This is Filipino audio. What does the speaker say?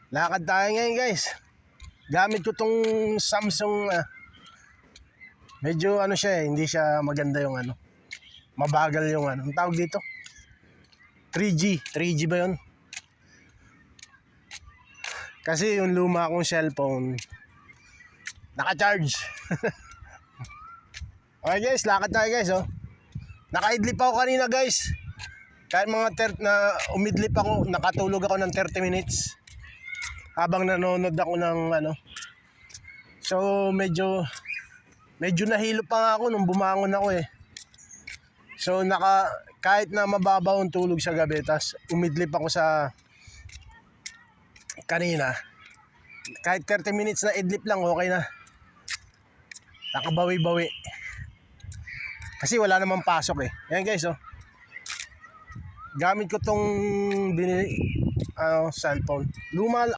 Lakad tayo ngayon guys. Gamit ko tong Samsung medyo ano siya hindi siya maganda yung mabagal yung ang tawag dito 3G ba yun? Kasi yung luma kong cellphone naka-charge. Okay guys, lakad tayo guys naka-idlip ako kanina guys. Kahit mga umidlip ako, nakatulog ako ng 30 minutes habang nanonood ako ng So medyo nahilo pa nga ako nung bumangon ako eh. So kahit na mababaw ang tulog sa gabi, tas umidlip ako sa kanina, kahit 30 minutes na idlip lang okay na. Nakabawi-bawi. Kasi wala namang pasok eh. Ayan guys gamit ko tong cellphone. Luma